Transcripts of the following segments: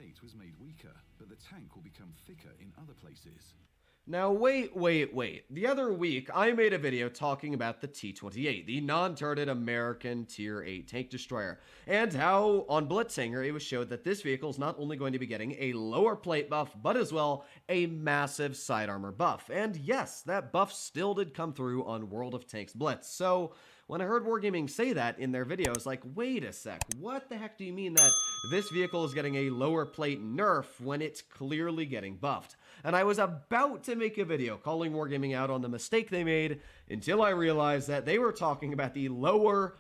T28 was made weaker, but the tank will become thicker in other places. Now wait. The other week, I made a video talking about the T28, the non-turreted American Tier 8 tank destroyer, and how on Blitzhanger it was showed that this vehicle is not only going to be getting a lower plate buff, but as well a massive side armor buff. And yes, that buff still did come through on World of Tanks Blitz. So when I heard Wargaming say that in their video, I was like, wait a sec, what the heck do you mean that this vehicle is getting a lower plate nerf when it's clearly getting buffed? And I was about to make a video calling Wargaming out on the mistake they made until I realized that they were talking about the lower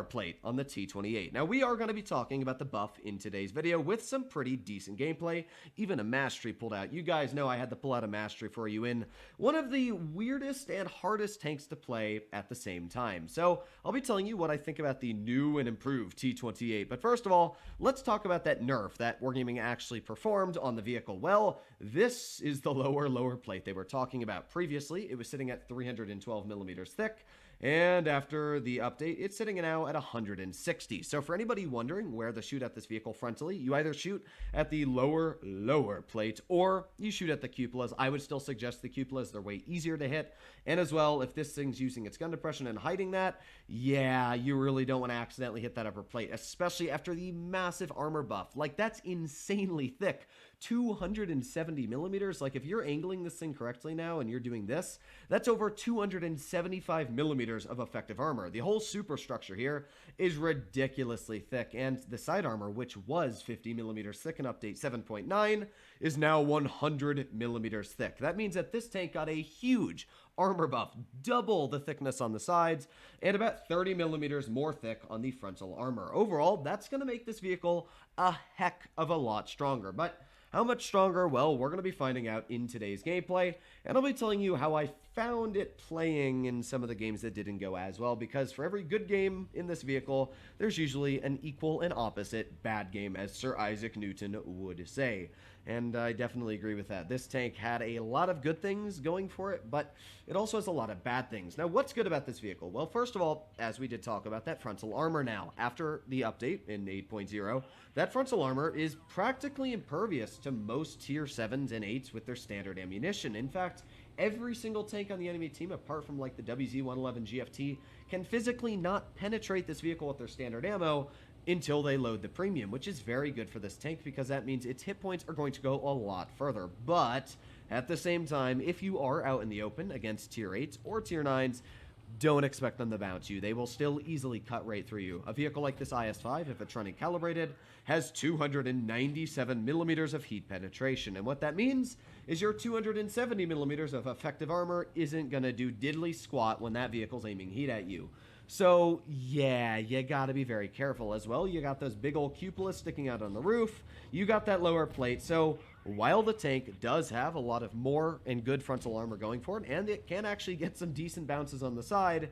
plate on the T28. Now we are going to be talking about the buff in today's video with some pretty decent gameplay, even a mastery pulled out. You guys know I had to pull out a mastery for you in one of the weirdest and hardest tanks to play at the same time. So I'll be telling you what I think about the new and improved T28. But first of all, let's talk about that nerf that Wargaming actually performed on the vehicle. Well, this is the lower plate they were talking about. Previously, it was sitting at 312 millimeters thick, and after the update, it's sitting now at 160. So for anybody wondering where to shoot at this vehicle frontally, you either shoot at the lower plate, or you shoot at the cupolas. I would still suggest the cupolas. They're way easier to hit. And as well, if this thing's using its gun depression and hiding that, yeah, you really don't want to accidentally hit that upper plate, especially after the massive armor buff. Like, that's insanely thick. 270 millimeters. Like, if you're angling this thing correctly now and you're doing this, that's over 275 millimeters of effective armor. The whole superstructure here is ridiculously thick, and the side armor, which was 50 millimeters thick in update 7.9, is now 100 millimeters thick. That means that this tank got a huge armor buff, double the thickness on the sides, and about 30 millimeters more thick on the frontal armor. Overall, that's going to make this vehicle a heck of a lot stronger. But how much stronger? Well, we're going to be finding out in today's gameplay, and I'll be telling you how I found it playing in some of the games that didn't go as well, because for every good game in this vehicle, there's usually an equal and opposite bad game, as Sir Isaac Newton would say. And I definitely agree with that. This tank had a lot of good things going for it, but it also has a lot of bad things. Now, what's good about this vehicle? Well, first of all, as we did talk about, that frontal armor now, after the update in 8.0, that frontal armor is practically impervious to most tier 7s and 8s with their standard ammunition. In fact, every single tank on the enemy team, apart from like the WZ-111 GFT, can physically not penetrate this vehicle with their standard ammo until they load the premium, which is very good for this tank because that means its hit points are going to go a lot further. But at the same time, if you are out in the open against tier 8s or tier 9s, don't expect them to bounce you. They will still easily cut right through you. A vehicle like this IS-5, if it's running calibrated, has 297 millimeters of heat penetration. And what that means is your 270 millimeters of effective armor isn't going to do diddly squat when that vehicle's aiming heat at you. So, yeah, you gotta be very careful as well. You got those big old cupolas sticking out on the roof. You got that lower plate. So, while the tank does have a lot of more and good frontal armor going for it, and it can actually get some decent bounces on the side,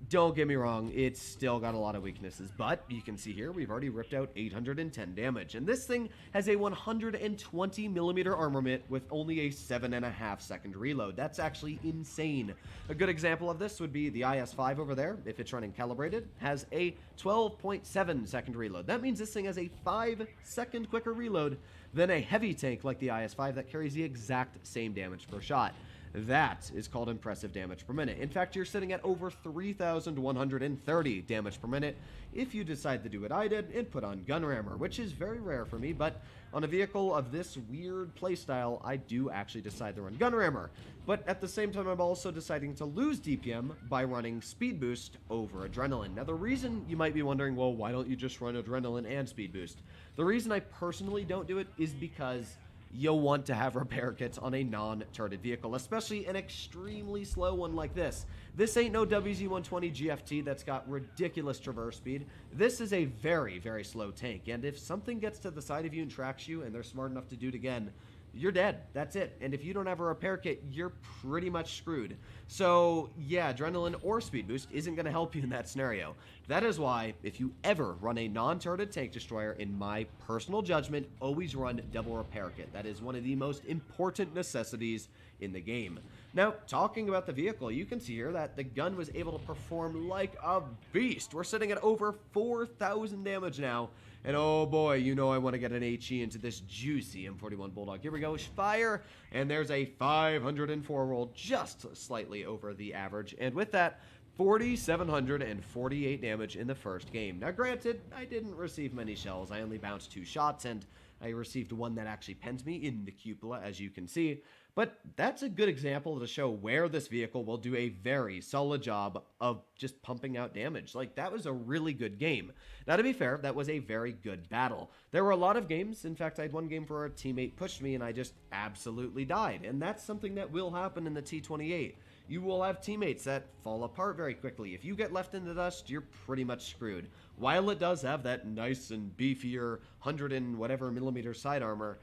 don't get me wrong, it's still got a lot of weaknesses, but you can see here we've already ripped out 810 damage, and this thing has a 120 millimeter armament with only a 7.5 second reload. That's actually insane. A good example of this would be the IS-5 over there. If it's running calibrated, has a 12.7 second reload. That means this thing has a 5-second quicker reload than a heavy tank like the IS-5 that carries the exact same damage per shot. That is called impressive damage per minute. In fact, you're sitting at over 3,130 damage per minute if you decide to do what I did and put on gun rammer, which is very rare for me, but on a vehicle of this weird playstyle, I do actually decide to run gun rammer. But at the same time, I'm also deciding to lose DPM by running speed boost over adrenaline. Now, the reason you might be wondering, well, why don't you just run adrenaline and speed boost? The reason I personally don't do it is because you'll want to have repair kits on a non-turreted vehicle, especially an extremely slow one like this. This ain't no WZ-120 GFT that's got ridiculous traverse speed. This is a very, very slow tank, and if something gets to the side of you and tracks you and they're smart enough to do it again, you're dead. That's it. And if you don't have a repair kit, you're pretty much screwed. So yeah, adrenaline or speed boost isn't going to help you in that scenario. That is why, if you ever run a non-turreted tank destroyer, in my personal judgment, always run double repair kit. That is one of the most important necessities in the game. Now, talking about the vehicle, you can see here that the gun was able to perform like a beast. We're sitting at over 4,000 damage now, And oh boy, you know I want to get an HE into this juicy M41 Bulldog. Here we go, fire, and there's a 504 roll, just slightly over the average. And with that, 4,748 damage in the first game. Now granted, I didn't receive many shells. I only bounced 2 shots, and I received one that actually penned me in the cupola, as you can see. But that's a good example to show where this vehicle will do a very solid job of just pumping out damage. Like, that was a really good game. Now, to be fair, that was a very good battle. There were a lot of games. In fact, I had one game where a teammate pushed me and I just absolutely died. And that's something that will happen in the T28. You will have teammates that fall apart very quickly. If you get left in the dust, you're pretty much screwed. While it does have that nice and beefier 100 and whatever millimeter side armor,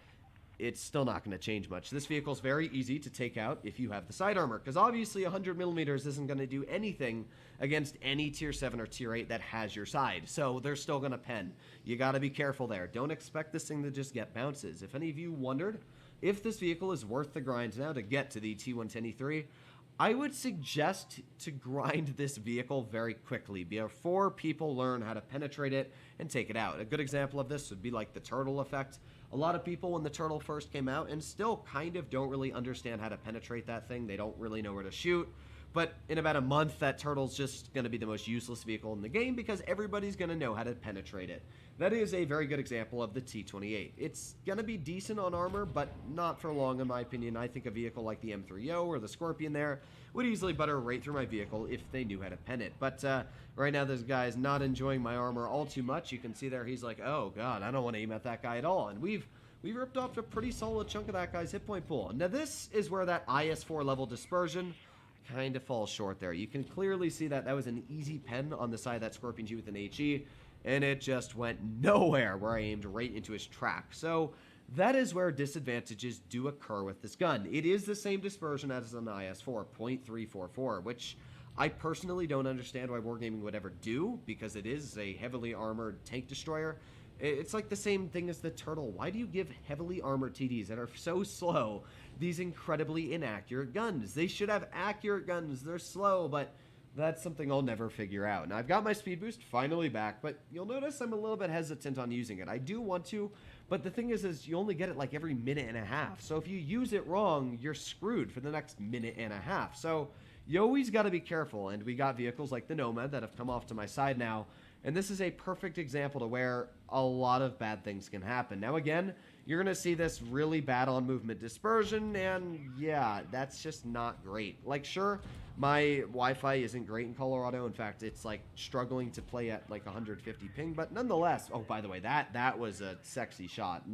it's still not going to change much. This vehicle is very easy to take out if you have the side armor, because obviously 100 millimeters isn't going to do anything against any tier 7 or tier 8 that has your side, so they're still going to pen. You got to be careful there. Don't expect this thing to just get bounces. If any of you wondered if this vehicle is worth the grind now to get to the T110E3, I would suggest to grind this vehicle very quickly before people learn how to penetrate it and take it out. A good example of this would be like the turtle effect. A lot of people, when the turtle first came out, and still kind of don't really understand how to penetrate that thing. They don't really know where to shoot. But in about a month, that turtle's just going to be the most useless vehicle in the game because everybody's going to know how to penetrate it. That is a very good example of the T28. It's going to be decent on armor, but not for long in my opinion. I think a vehicle like the M3O or the Scorpion there would easily butter right through my vehicle if they knew how to pen it. But right now this guy's not enjoying my armor all too much. You can see there he's like, oh god, I don't want to aim at that guy at all. And we've ripped off a pretty solid chunk of that guy's hit point pool. Now this is where that IS-4 level dispersion kind of falls short there. You can clearly see that that was an easy pen on the side of that Scorpion G with an HE, and it just went nowhere where I aimed right into his track. So that is where disadvantages do occur with this gun. It is the same dispersion as an IS-4, 0.344, which I personally don't understand why Wargaming would ever do, because it is a heavily armored tank destroyer. It's like the same thing as the Turtle. Why do you give heavily armored TDs that are so slow these incredibly inaccurate guns? They should have accurate guns. They're slow, but that's something I'll never figure out. Now, I've got my speed boost finally back, but you'll notice I'm a little bit hesitant on using it. I do want to, but the thing is you only get it like every minute and a half. So if you use it wrong, you're screwed for the next minute and a half. So you always got to be careful, and we got vehicles like the Nomad that have come off to my side now, and this is a perfect example to where a lot of bad things can happen. Now again, you're going to see this really bad on movement dispersion, and yeah, that's just not great. Like, sure, my Wi-Fi isn't great in Colorado. In fact, it's like struggling to play at like 150 ping, but nonetheless, oh, by the way, that was a sexy shot.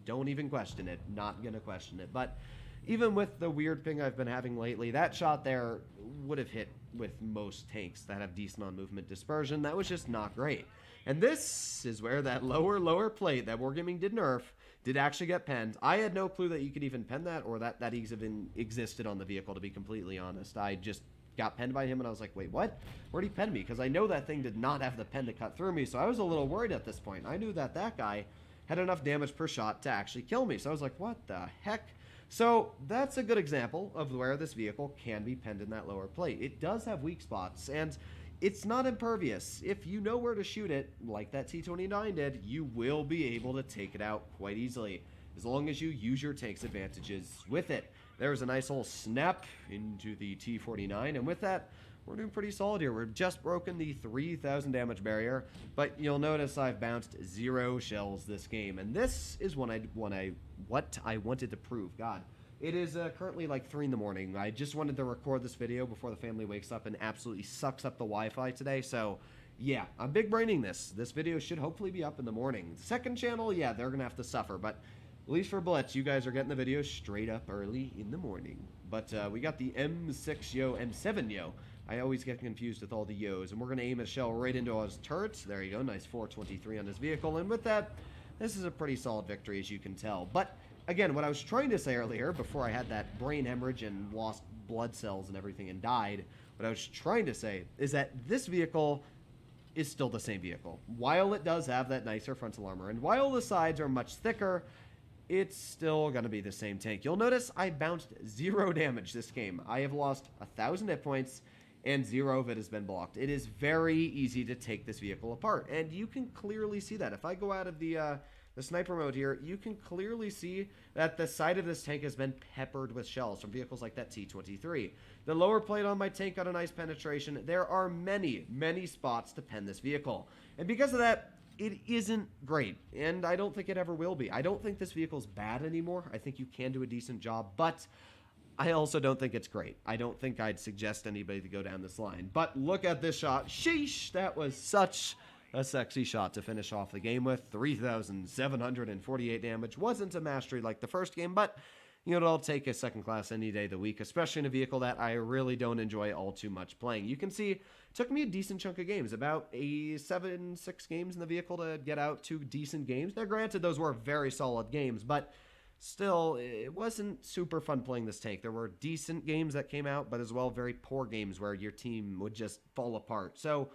Don't even question it. Not going to question it. But even with the weird ping I've been having lately, that shot there would have hit with most tanks that have decent on movement dispersion. That was just not great. And this is where that lower plate that Wargaming did nerf did actually get penned. I had no clue that you could even pen that, or that even existed on the vehicle, to be completely honest. I just got penned by him and I was like, wait, what? Where'd he pen me? Because I know that thing did not have the pen to cut through me, so I was a little worried at this point. I knew that guy had enough damage per shot to actually kill me, so I was like, what the heck? So that's a good example of where this vehicle can be penned in that lower plate. It does have weak spots, and it's not impervious. If you know where to shoot it, like that T29 did, you will be able to take it out quite easily, as long as you use your tank's advantages with it. There's a nice little snap into the T49, and with that, we're doing pretty solid here. We've just broken the 3,000 damage barrier, but you'll notice I've bounced 0 shells this game, and this is what I wanted to prove. God, it is currently like 3 in the morning. I just wanted to record this video before the family wakes up and absolutely sucks up the Wi-Fi today, so yeah, I'm big braining this. This video should hopefully be up in the morning. The second channel, yeah, they're gonna have to suffer, but at least for Blitz, you guys are getting the video straight up early in the morning. But we got the M6 Yo, M7 Yo. I always get confused with all the Yos, and we're going to aim a shell right into his turrets. There you go, nice 423 on his vehicle, and with that, this is a pretty solid victory, as you can tell. But again, what I was trying to say earlier, before I had that brain hemorrhage and lost blood cells and everything and died, what I was trying to say is that this vehicle is still the same vehicle. While it does have that nicer frontal armor, and while the sides are much thicker, it's still going to be the same tank. You'll notice I bounced 0 damage this game. I have lost 1,000 hit points and 0 of it has been blocked. It is very easy to take this vehicle apart, and you can clearly see that. If I go out of the sniper mode here, you can clearly see that the side of this tank has been peppered with shells from vehicles like that T23. The lower plate on my tank got a nice penetration. There are many, many spots to pen this vehicle, and because of that, it isn't great, and I don't think it ever will be. I don't think this vehicle's bad anymore. I think you can do a decent job, but I also don't think it's great. I don't think I'd suggest anybody to go down this line. But look at this shot. Sheesh, that was such a sexy shot to finish off the game with. 3,748 damage. Wasn't a mastery like the first game, but you know, I'll take a second class any day of the week, especially in a vehicle that I really don't enjoy all too much playing. You can see it took me a decent chunk of games, about 6 games in the vehicle to get out 2 decent games. Now, granted, those were very solid games, but still, it wasn't super fun playing this tank. There were decent games that came out, but as well very poor games where your team would just fall apart. So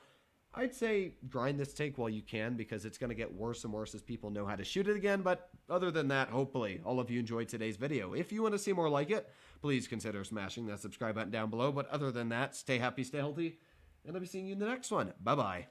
I'd say grind this tank while you can, because it's going to get worse and worse as people know how to shoot it again. But other than that, hopefully all of you enjoyed today's video. If you want to see more like it, please consider smashing that subscribe button down below. But other than that, stay happy, stay healthy, and I'll be seeing you in the next one. Bye-bye.